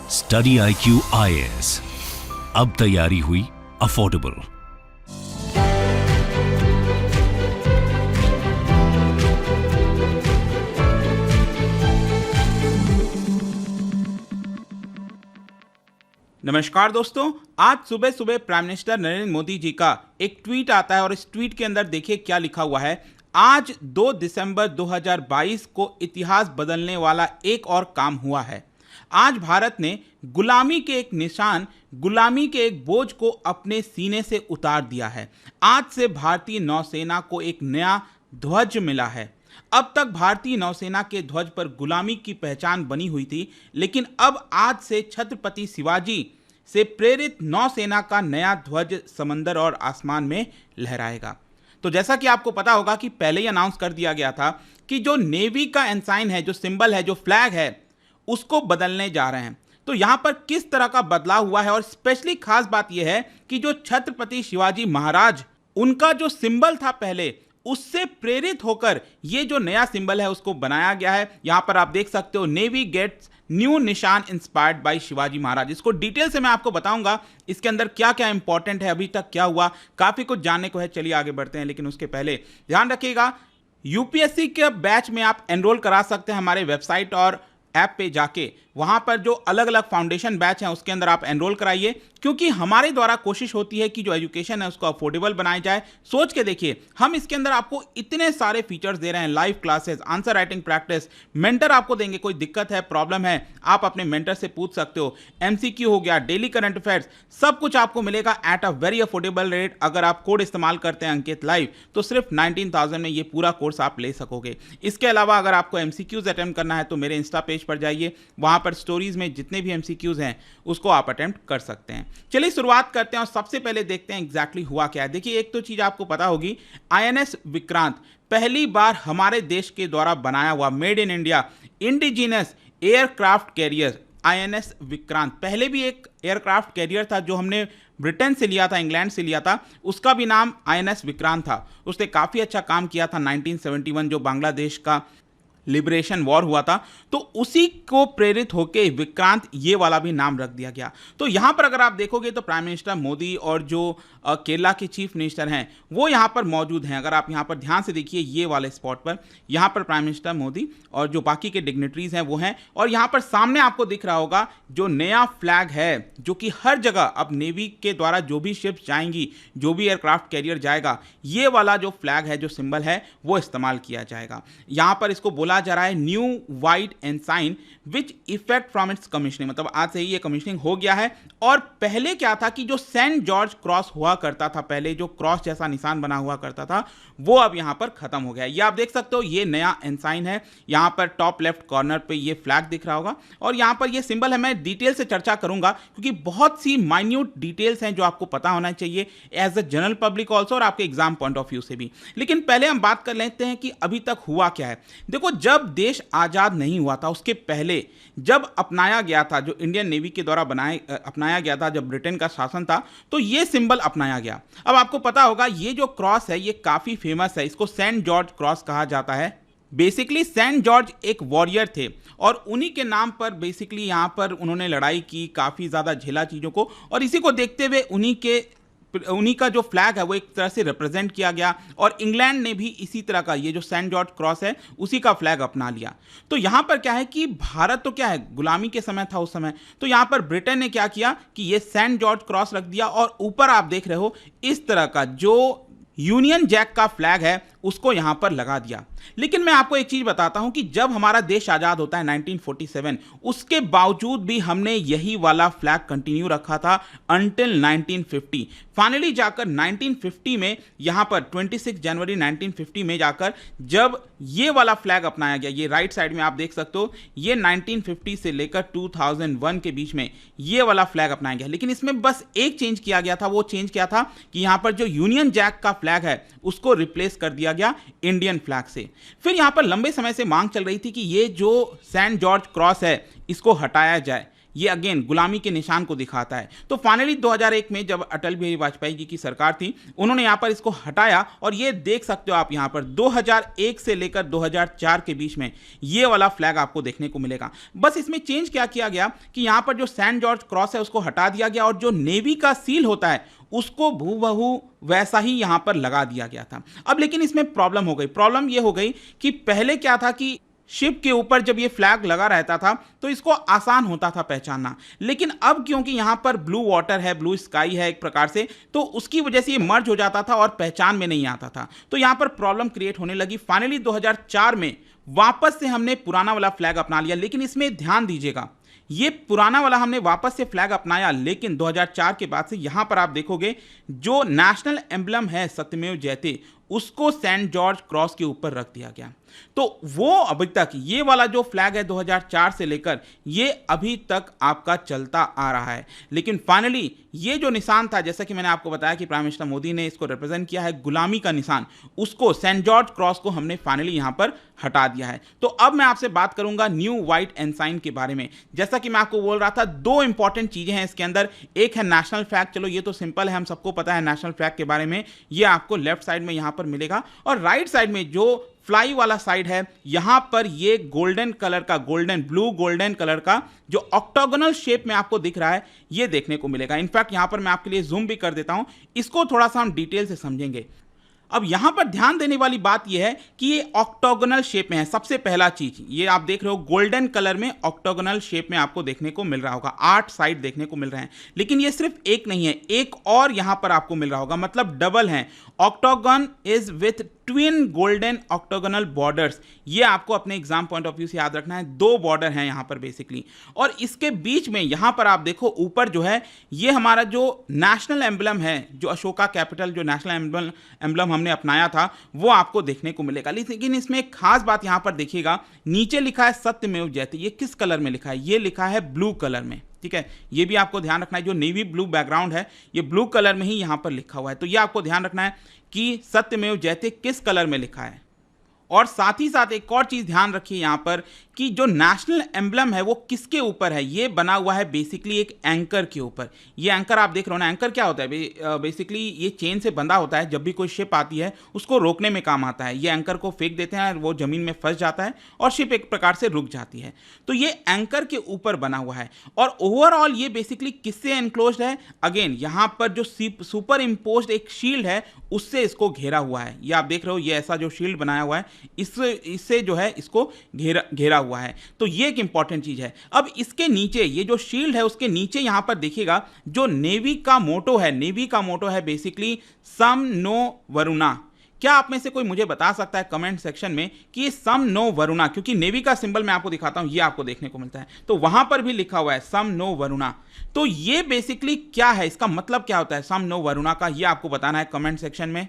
Study IQ IAS, अब तैयारी हुई अफोर्डेबल। नमस्कार दोस्तों, आज सुबह सुबह प्राइम मिनिस्टर नरेंद्र मोदी जी का एक ट्वीट आता है और इस ट्वीट के अंदर देखिए क्या लिखा हुआ है। आज 2 दिसंबर 2022 को इतिहास बदलने वाला एक और काम हुआ है। आज भारत ने गुलामी के एक निशान, गुलामी के एक बोझ को अपने सीने से उतार दिया है। आज से भारतीय नौसेना को एक नया ध्वज मिला है। अब तक भारतीय नौसेना के ध्वज पर गुलामी की पहचान बनी हुई थी, लेकिन अब आज से छत्रपति शिवाजी से प्रेरित नौसेना का नया ध्वज समंदर और आसमान में लहराएगा। तो जैसा कि आपको पता होगा कि पहले ही अनाउंस कर दिया गया था कि जो नेवी का एंसाइन है, जो सिंबल है, जो फ्लैग है, उसको बदलने जा रहे हैं। तो यहां पर किस तरह का बदलाव हुआ है, और स्पेशली खास बात यह है कि जो छत्रपति शिवाजी महाराज, उनका जो सिंबल था पहले, उससे प्रेरित होकर ये जो नया सिंबल है उसको बनाया गया है। यहां पर आप देख सकते हो, नेवी गेट्स न्यू निशान इंस्पायर्ड बाय शिवाजी महाराज। इसको डिटेल से मैं आपको बताऊंगा, इसके अंदर क्या क्या इंपॉर्टेंट है, अभी तक क्या हुआ, काफी कुछ जानने को है। चलिए आगे बढ़ते हैं, लेकिन उसके पहले ध्यान रखिएगा, यूपीएससी के बैच में आप एनरोल करा सकते हैं हमारे वेबसाइट और ऐप पे जाके। वहां पर जो अलग अलग फाउंडेशन बैच हैं उसके अंदर आप एनरोल कराइए, क्योंकि हमारे द्वारा कोशिश होती है कि जो एजुकेशन है उसको अफोर्डेबल बनाया जाए। सोच के देखिए, हम इसके अंदर आपको इतने सारे फीचर्स दे रहे हैं, live classes, answer writing practice, mentor आपको देंगे। कोई दिक्कत है, प्रॉब्लम है, आप अपने मेंटर से पूछ सकते हो। एमसीक्यू हो गया, डेली करंट अफेयर्स, सब कुछ आपको मिलेगा at a very affordable rate. अगर आप कोड इस्तेमाल करते हैं अंकित लाइव, तो सिर्फ 19,000 में ये पूरा कोर्स आप ले सकोगे। इसके अलावा अगर आपको एमसीक्यूज अटेम्प्ट करना है तो मेरे इंस्टा पेज पर जाइए, वहां पर स्टोरीज में जितने भी एमसीक्यूज हैं उसको आप अटेम्प्ट कर सकते हैं। चलिए शुरुआत करते हैं और सबसे पहले देखते हैं एग्जैक्टली हुआ क्या है। देखिए, एक तो चीज आपको पता होगी, आईएनएस विक्रांत पहली बार हमारे देश के द्वारा बनाया हुआ, made in India, indigenous aircraft carrier INS Vikrant. पहले भी एक एयरक्राफ्ट कैरियर था जो हमने ब्रिटेन से लिया था, इंग्लैंड से लिया था, उसका भी नाम आईएनएस विक्रांत था। उसने काफी अच्छा काम किया था 1971, जो बांग्लादेश का लिबरेशन वॉर हुआ था, तो उसी को प्रेरित होकर विक्रांत ये वाला भी नाम रख दिया गया। तो यहां पर अगर आप देखोगे तो प्राइम मिनिस्टर मोदी और जो केरला के चीफ मिनिस्टर हैं वो यहां पर मौजूद हैं। अगर आप यहां पर ध्यान से देखिए, ये वाले स्पॉट पर यहां पर प्राइम मिनिस्टर मोदी और जो बाकी के डिग्नेटरीज हैं वो हैं। और यहां पर सामने आपको दिख रहा होगा जो नया फ्लैग है, जो कि हर जगह अब नेवी के द्वारा जो भी शिप्स जाएंगी, जो भी एयरक्राफ्ट कैरियर जाएगा, ये वाला जो फ्लैग है, जो सिंबल है, वो इस्तेमाल किया जाएगा। यहां पर इसको बोला जा रहा है new white ensign which effect from its commissioning, मतलब आज से ही ये कमीशनिंग हो गया है। और पहले क्या था कि जो सेंट जॉर्ज क्रॉस हुआ करता था, पहले जो क्रॉस जैसा निशान बना हुआ करता था, वो अब यहां पर खत्म हो गया। ये आप देख सकते हो, ये नया एंसाइन है। यहां पर टॉप लेफ्ट कॉर्नर पे ये फ्लैग दिख रहा होगा और यहां पर ये सिंबल है। मैं डिटेल से चर्चा करूंगा क्योंकि बहुत सी माइन्यूट डिटेल्स हैं जो आपको पता होना चाहिए as a general public also, और आपके एग्जाम पॉइंट ऑफ व्यू से भी। लेकिन पहले हम बात कर लेते हैं कि अभी तक हुआ क्या है। देखो, जब देश आजाद नहीं हुआ था उसके पहले जब अपनाया गया था, जो इंडियन नेवी के द्वारा अपनाया गया था, जब ब्रिटेन का शासन था, तो ये सिंबल अपनाया गया। अब आपको पता होगा ये जो क्रॉस है ये काफी फेमस है, इसको सेंट जॉर्ज क्रॉस कहा जाता है। बेसिकली सेंट जॉर्ज एक वॉरियर थे और उन्हीं के नाम पर बेसिकली यहां पर उन्होंने लड़ाई की, काफी ज्यादा झेला चीजों को, और इसी को देखते हुए उन्हीं का जो फ्लैग है वो एक तरह से रिप्रेजेंट किया गया। और इंग्लैंड ने भी इसी तरह का, ये जो सेंट जॉर्ज क्रॉस है, उसी का फ्लैग अपना लिया। तो यहां पर क्या है कि भारत तो क्या है, गुलामी के समय था उस समय, तो यहां पर ब्रिटेन ने क्या किया कि ये सेंट जॉर्ज क्रॉस रख दिया और ऊपर आप देख रहे हो इस तरह का जो यूनियन जैक का फ्लैग है उसको यहां पर लगा दिया। लेकिन मैं आपको एक चीज बताता हूं कि जब हमारा देश आजाद होता है 1947, उसके बावजूद भी हमने यही वाला फ्लैग कंटिन्यू रखा था अंटिल 1950। फाइनली जाकर 1950 में यहां पर 26 जनवरी 1950 में जाकर जब ये वाला फ्लैग अपनाया गया, ये राइट साइड में आप देख सकते हो, ये 1950 से लेकर 2001 के बीच में ये वाला फ्लैग अपनाया गया। लेकिन इसमें बस एक चेंज किया गया था। वो चेंज क्या था कि यहां पर जो यूनियन जैक का फ्लैग है उसको रिप्लेस कर दिया गया इंडियन फ्लैग से। फिर यहां पर लंबे समय से मांग चल रही थी कि ये जो सेंट जॉर्ज क्रॉस है इसको हटाया जाए। ये अगेन गुलामी के निशान को दिखाता है। तो फाइनली 2001 में जब अटल बिहारी वाजपेयी जी की सरकार थी, उन्होंने यहाँ पर इसको हटाया और ये देख सकते हो आप यहाँ पर 2001 से लेकर 2004 के बीच में ये वाला फ्लैग आपको देखने को मिलेगा। बस इसमें चेंज क्या किया गया कि यहाँ पर जो सेंट जॉर्ज क्रॉस है उसको हटा दिया गया और जो नेवी का सील होता है उसको भूबहू वैसा ही यहां पर लगा दिया गया था। अब लेकिन इसमें प्रॉब्लम हो गई। प्रॉब्लम यह हो गई कि पहले क्या था कि शिप के ऊपर जब ये फ्लैग लगा रहता था तो इसको आसान होता था पहचानना, लेकिन अब क्योंकि यहां पर ब्लू वाटर है, ब्लू स्काई है एक प्रकार से, तो उसकी वजह से ये मर्ज हो जाता था और पहचान में नहीं आता था। तो यहां पर प्रॉब्लम क्रिएट होने लगी। फाइनली 2004 में वापस से हमने पुराना वाला फ्लैग अपना लिया, लेकिन इसमें ध्यान दीजिएगा, ये पुराना वाला हमने वापस से फ्लैग अपनाया, लेकिन 2004 के बाद से यहां पर आप देखोगे जो नेशनल एम्बलम है सत्यमेव जयते, उसको सेंट जॉर्ज क्रॉस के ऊपर रख दिया गया। तो वो अभी तक ये वाला जो फ्लैग है 2004 से लेकर ये अभी तक आपका चलता आ रहा है। लेकिन फाइनली ये जो निशान था, जैसा कि मैंने आपको बताया कि प्राइम मिनिस्टर मोदी ने इसको रिप्रेजेंट किया है, गुलामी का निशान, उसको सेंट जॉर्ज क्रॉस को हमने फाइनली यहां पर हटा दिया है। तो अब मैं आपसे बात करूंगा न्यू व्हाइट एनसाइन के बारे में। जैसा कि मैं आपको बोल रहा था, दो इंपॉर्टेंट चीजें हैं इसके अंदर। एक है नेशनल फ्लैग, चलो ये तो सिंपल है, हम सबको पता है नेशनल फ्लैग के बारे में, ये आपको लेफ्ट साइड में यहां पर मिलेगा, और राइट साइड में जो फ्लाई वाला साइड है यहां पर ये गोल्डन कलर का, गोल्डन ब्लू गोल्डन कलर का जो ऑक्टागोनल शेप में आपको दिख रहा है ये देखने को मिलेगा। इनफैक्ट यहां पर मैं आपके लिए जूम भी कर देता हूं, इसको थोड़ा सा हम डिटेल से समझेंगे। अब यहां पर ध्यान देने वाली बात यह है कि ये ऑक्टागोनल शेप में है। सबसे पहला चीज ये आप देख रहे हो गोल्डन कलर में ऑक्टागोनल शेप में आपको देखने को मिल रहा होगा, 8 साइड देखने को मिल रहे हैं। लेकिन ये सिर्फ एक नहीं है, एक और यहां पर आपको मिल रहा होगा, मतलब डबल है। Octagon is with twin golden octagonal borders, ये आपको अपने एग्जाम पॉइंट ऑफ व्यू से याद रखना है। 2 बॉर्डर हैं यहां पर बेसिकली, और इसके बीच में यहां पर आप देखो ऊपर जो है ये हमारा जो नेशनल एम्बलम है, जो अशोका कैपिटल जो नेशनल एम्बलम हमने अपनाया था वो आपको देखने को मिलेगा। लेकिन इसमें एक खास बात यहां पर देखिएगा, नीचे लिखा है सत्यमेव जयते, ये किस कलर में लिखा है? ये लिखा है ब्लू कलर में, ठीक है। ये भी आपको ध्यान रखना है, जो नेवी ब्लू बैकग्राउंड है ये ब्लू कलर में ही यहां पर लिखा हुआ है। तो ये आपको ध्यान रखना है कि सत्यमेव जयते किस कलर में लिखा है। और साथ ही साथ एक और चीज ध्यान रखिए यहां पर कि जो नेशनल एम्बलम है वो किसके ऊपर है? ये बना हुआ है बेसिकली एक एंकर के ऊपर। ये एंकर आप देख रहे हो ना, एंकर क्या होता है? बेसिकली ये चेन से बंधा होता है, जब भी कोई शिप आती है उसको रोकने में काम आता है। ये एंकर को फेंक देते हैं, वो जमीन में फंस जाता है और शिप एक प्रकार से रुक जाती है। तो ये एंकर के ऊपर बना हुआ है। और ओवरऑल ये बेसिकली किससे एनक्लोज्ड है? अगेन यहां पर जो सुपर इम्पोज्ड एक शील्ड है उससे इसको घेरा हुआ है। ये आप देख रहे हो, ये ऐसा जो शील्ड बनाया हुआ है इससे जो है इसको घेरा हुआ है। तो ये एक इंपॉर्टेंट चीज है। अब इसके नीचे ये जो शील्ड है उसके नीचे यहां पर देखिएगा जो नेवी का मोटो है, नेवी का मोटो है बेसिकली सम नो वरुणा। क्या आप में से कोई मुझे बता सकता है कमेंट सेक्शन में कि ये सम नो वरुणा, क्योंकि नेवी का सिंबल मैं आपको दिखाता हूं, ये आपको देखने को मिलता है, तो वहां पर भी लिखा हुआ है सम नो वरुणा। तो ये बेसिकली क्या है, इसका मतलब क्या होता है सम नो वरुणा का, ये आपको बताना है कमेंट सेक्शन में।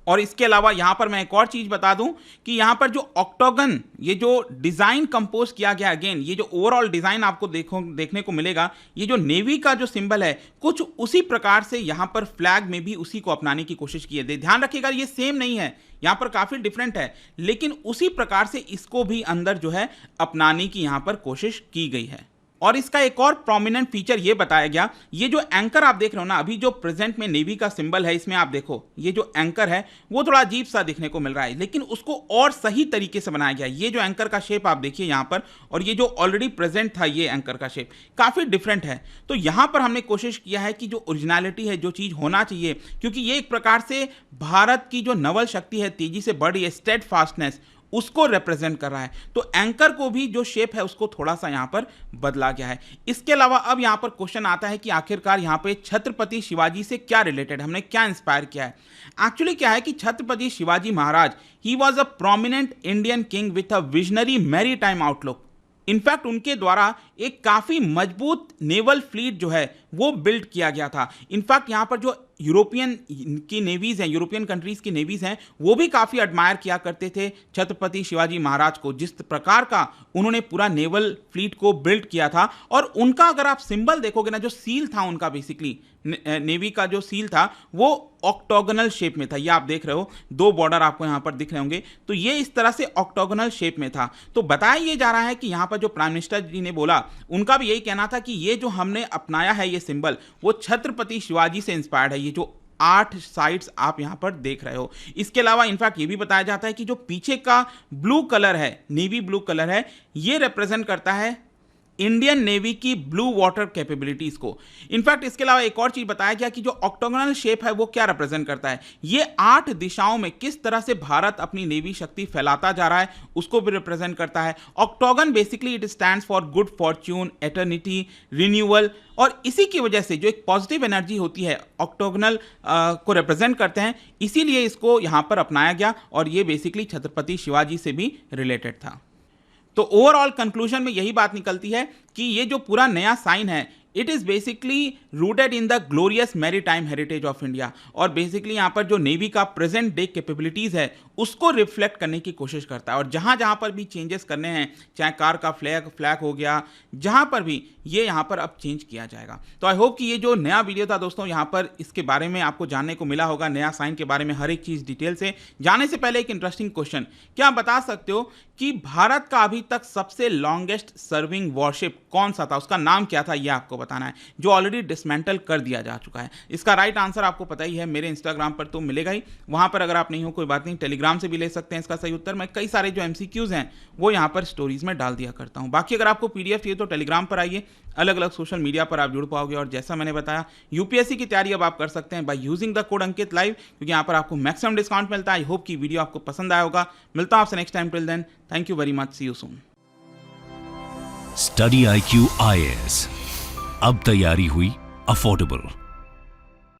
और इसके अलावा यहां पर मैं एक और चीज बता दूं कि यहां पर जो ऑक्टागन, ये जो डिजाइन कंपोज किया गया, अगेन ये जो ओवरऑल डिजाइन आपको देखने को मिलेगा, ये जो नेवी का जो सिंबल है कुछ उसी प्रकार से यहां पर फ्लैग में भी उसी को अपनाने की कोशिश की है। ध्यान रखिएगा ये सेम नहीं है, यहां पर काफी डिफरेंट है, लेकिन उसी प्रकार से इसको भी अंदर जो है अपनाने की यहां पर कोशिश की गई है। और इसका एक और प्रोमिनेंट फीचर ये बताया गया, ये जो एंकर आप देख रहे हो ना, अभी जो प्रेजेंट में नेवी का सिंबल है इसमें आप देखो ये जो एंकर है वो थोड़ा अजीब सा दिखने को मिल रहा है, लेकिन उसको और सही तरीके से बनाया गया। ये जो एंकर का शेप आप देखिए यहाँ पर, और ये जो ऑलरेडी प्रेजेंट था ये एंकर का शेप काफी डिफरेंट है। तो यहाँ पर हमने कोशिश किया है कि जो ओरिजिनलिटी है, जो चीज होना चाहिए, क्योंकि ये एक प्रकार से भारत की जो नवल शक्ति है, तेजी से बढ़ रही है, स्टेडफास्टनेस, उसको रिप्रेजेंट कर रहा है। तो एंकर को भी जो शेप है उसको थोड़ा सा यहां पर बदला गया है। इसके अलावा अब यहां पर क्वेश्चन आता है कि आखिरकार यहां पे छत्रपति शिवाजी से क्या रिलेटेड, हमने क्या इंस्पायर किया है? एक्चुअली क्या है कि Chhatrapati Shivaji Maharaj he was a prominent Indian king with a visionary maritime outlook. In fact उनके द्वारा एक काफी मजबूत नेवल फ्लीट जो है वो बिल्ड किया गया था। इनफैक्ट यहां पर जो यूरोपियन की नेवीज हैं, यूरोपियन कंट्रीज की नेवीज हैं, वो भी काफ़ी एडमायर किया करते थे छत्रपति शिवाजी महाराज को, जिस प्रकार का उन्होंने पूरा नेवल फ्लीट को बिल्ड किया था। और उनका अगर आप सिंबल देखोगे ना, जो सील था उनका, बेसिकली नेवी का जो सील था वो ऑक्टोगनल शेप में था। ये आप देख रहे हो, 2 बॉर्डर आपको यहां पर दिख रहे होंगे, तो ये इस तरह से ऑक्टोगनल शेप में था। तो बताया ये जा रहा है कि यहां पर जो प्राइम मिनिस्टर जी ने बोला, उनका भी यही कहना था कि ये जो हमने अपनाया है ये सिंबल, वो छत्रपति शिवाजी से इंस्पायर्ड है। ये जो 8 साइड्स आप यहां पर देख रहे हो। इसके अलावा इनफैक्ट ये भी बताया जाता है कि जो पीछे का ब्लू कलर है, नेवी ब्लू कलर है, ये रिप्रेजेंट करता है इंडियन नेवी की ब्लू वाटर कैपेबिलिटीज को। इनफैक्ट इसके अलावा एक और चीज बताया गया कि जो ऑक्टोगोनल शेप है वो क्या रिप्रेजेंट करता है, ये 8 दिशाओं में किस तरह से भारत अपनी नेवी शक्ति फैलाता जा रहा है उसको भी रिप्रेजेंट करता है। Octagon basically it stands for good Fortune, eternity, renewal, और इसी की वजह से जो एक पॉजिटिव एनर्जी होती है ऑक्टोगोनल को रिप्रेजेंट करते हैं, इसीलिए इसको यहां पर अपनाया गया और ये बेसिकली छत्रपति शिवाजी से भी रिलेटेड था। तो ओवरऑल कंक्लूजन में यही बात निकलती है कि ये जो पूरा नया साइन है, it is basically rooted in the glorious maritime heritage of India, और बेसिकली यहाँ पर जो नेवी का प्रेजेंट डे कैपेबिलिटीज़ है उसको रिफ्लेक्ट करने की कोशिश करता है। और जहाँ जहाँ पर भी चेंजेस करने हैं, चाहे कार का फ्लैग हो गया, जहाँ पर भी ये यहाँ पर अब चेंज किया जाएगा। तो आई होप कि ये जो नया वीडियो था दोस्तों, यहाँ पर इसके बारे में आपको जानने को मिला होगा, नया साइन के बारे में हर एक चीज़ डिटेल से। जाने से पहले एक इंटरेस्टिंग क्वेश्चन, क्या आप बता सकते हो कि भारत का अभी तक सबसे लॉन्गेस्ट सर्विंग वॉरशिप कौन सा था, उसका नाम क्या था, ये आपको बताना है, जो ऑलरेडी डिसमेंटल कर दिया जा चुका है। इसका राइट आंसर आपको पता ही है, मेरे इंस्टाग्राम पर तो मिलेगा ही, वहां पर अगर आप नहीं हो कोई बात नहीं, टेलीग्राम से भी ले सकते हैं इसका सही उत्तर। मैं कई सारे जो एमसीक्यूज हैं वो यहां पर स्टोरीज में डाल दिया करता हूं। बाकी अगर आपको पीडीएफ चाहिए तो टेलीग्राम पर आइए, अलग अलग सोशल मीडिया पर आप जुड़ पाओगे। और जैसा मैंने बताया, यूपीएससी की तैयारी अब आप कर सकते हैं by using the code Ankit live, क्योंकि यहाँ पर आपको मैक्सिमम डिस्काउंट मिलता है। आई होप कि वीडियो आपको पसंद आया होगा। मिलता हूं आपसे next time, till then thank you very much, see you soon. Study IQ IAS, अब तैयारी हुई अफोर्डेबल।